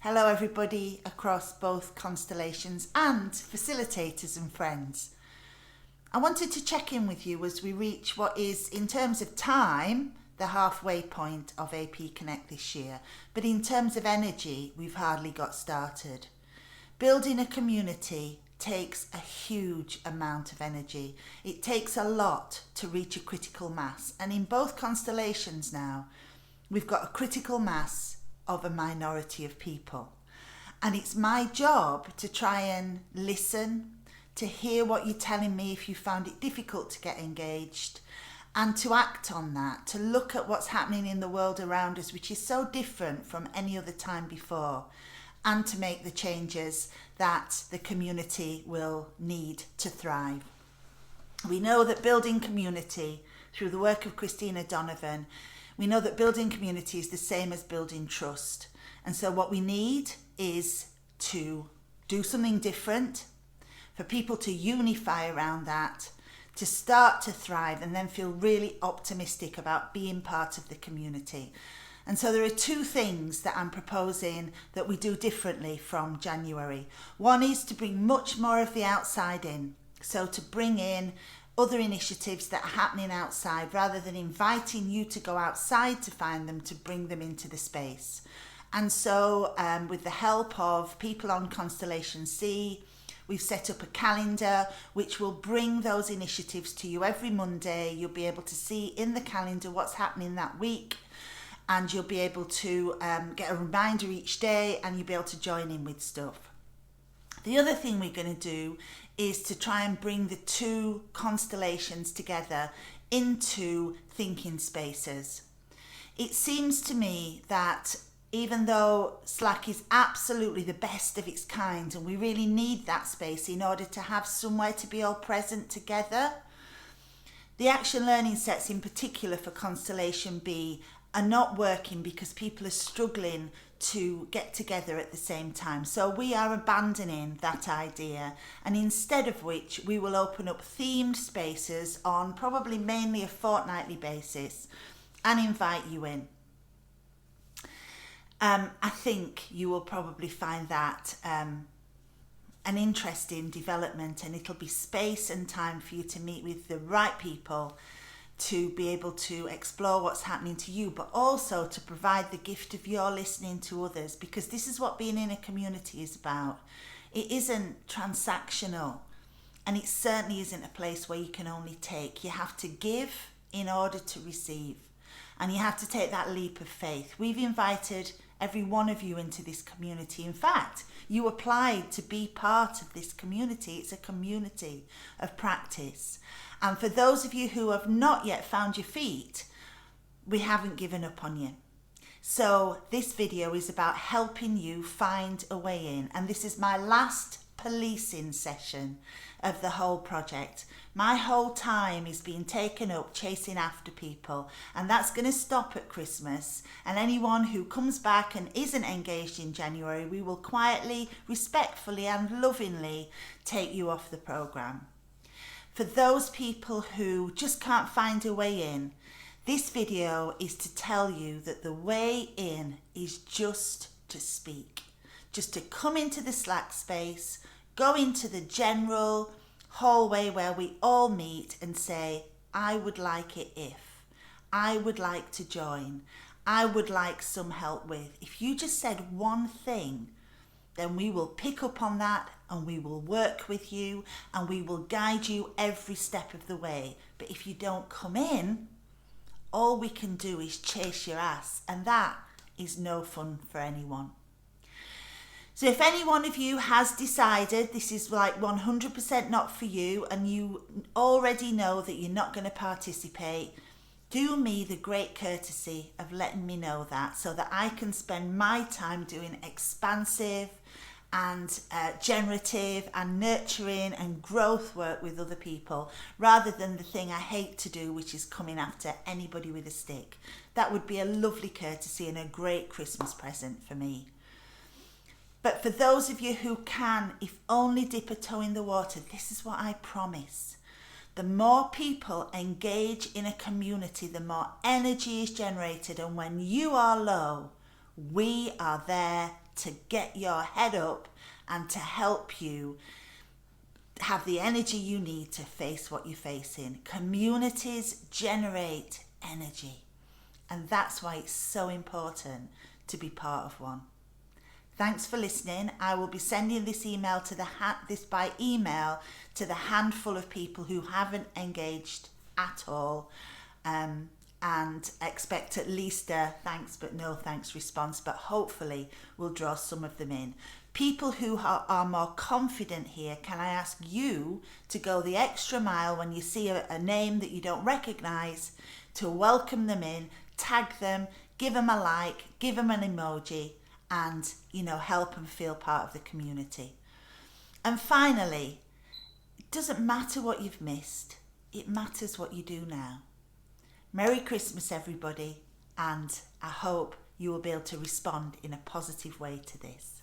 Hello everybody across both constellations and facilitators and friends. I wanted to check in with you as we reach what is, in terms of time, the halfway point of AP Connect this year. But in terms of energy, we've hardly got started. Building a community takes a huge amount of energy. It takes a lot to reach a critical mass. And in both constellations now, we've got a critical mass of a minority of people. And it's my job to try and listen, to hear what you're telling me if you found it difficult to get engaged, and to act on that, to look at what's happening in the world around us, which is so different from any other time before, and to make the changes that the community will need to thrive. We know that building community, through the work of Christina Donovan, we know that building community is the same as building trust. And so what we need is to do something different, for people to unify around that, to start to thrive and then feel really optimistic about being part of the community. And so there are two things that I'm proposing that we do differently from January. One is to bring much more of the outside in. So to bring in other initiatives that are happening outside, rather than inviting you to go outside to find them, to bring them into the space. And so with the help of people on Constellation C, we've set up a calendar which will bring those initiatives to you every Monday. You'll be able to see in the calendar what's happening that week, and you'll be able to get a reminder each day, and you'll be able to join in with stuff. The other thing we're going to do is to try and bring the two constellations together into thinking spaces. It seems to me that even though Slack is absolutely the best of its kind, and we really need that space in order to have somewhere to be all present together, the action learning sets in particular for Constellation B are not working because people are struggling to get together at the same time. So we are abandoning that idea, and instead of which we will open up themed spaces on probably mainly a fortnightly basis and invite you in. I think you will probably find that an interesting development, and it'll be space and time for you to meet with the right people to be able to explore what's happening to you, but also to provide the gift of your listening to others, because this is what being in a community is about. It isn't transactional, and it certainly isn't a place where you can only take. You have to give in order to receive, and you have to take that leap of faith. We've invited every one of you into this community. In fact, you applied to be part of this community. It's a community of practice. And for those of you who have not yet found your feet, we haven't given up on you. So this video is about helping you find a way in. And this is my last policing session of the whole project. My whole time is being taken up chasing after people, and that's going to stop at Christmas. And anyone who comes back and isn't engaged in January, we will quietly, respectfully and lovingly take you off the programme. For those people who just can't find a way in, this video is to tell you that the way in is just to speak, just to come into the Slack space, go into the general hallway where we all meet and say, I would like it if, I would like to join, I would like some help with. If you just said one thing, then we will pick up on that and we will work with you and we will guide you every step of the way. But if you don't come in, all we can do is chase your ass, and that is no fun for anyone. So if any one of you has decided this is like 100% not for you, and you already know that you're not going to participate, do me the great courtesy of letting me know that, so that I can spend my time doing expansive and generative and nurturing and growth work with other people, rather than the thing I hate to do, which is coming after anybody with a stick. That would be a lovely courtesy and a great Christmas present for me. But for those of you who can, if only dip a toe in the water, this is what I promise. The more people engage in a community, the more energy is generated, and when you are low, We are there to get your head up and to help you have the energy you need to face what you're facing. Communities generate energy, and that's why it's so important to be part of one. Thanks for listening. I will be sending this email to by email to the handful of people who haven't engaged at all, and expect at least a thanks but no thanks response, but hopefully we'll draw some of them in. People who are more confident here, can I ask you to go the extra mile when you see a name that you don't recognise, to welcome them in, tag them, give them a like, give them an emoji, and help them feel part of the community. And finally, it doesn't matter what you've missed, it matters what you do now. Merry Christmas, everybody, and I hope you will be able to respond in a positive way to this.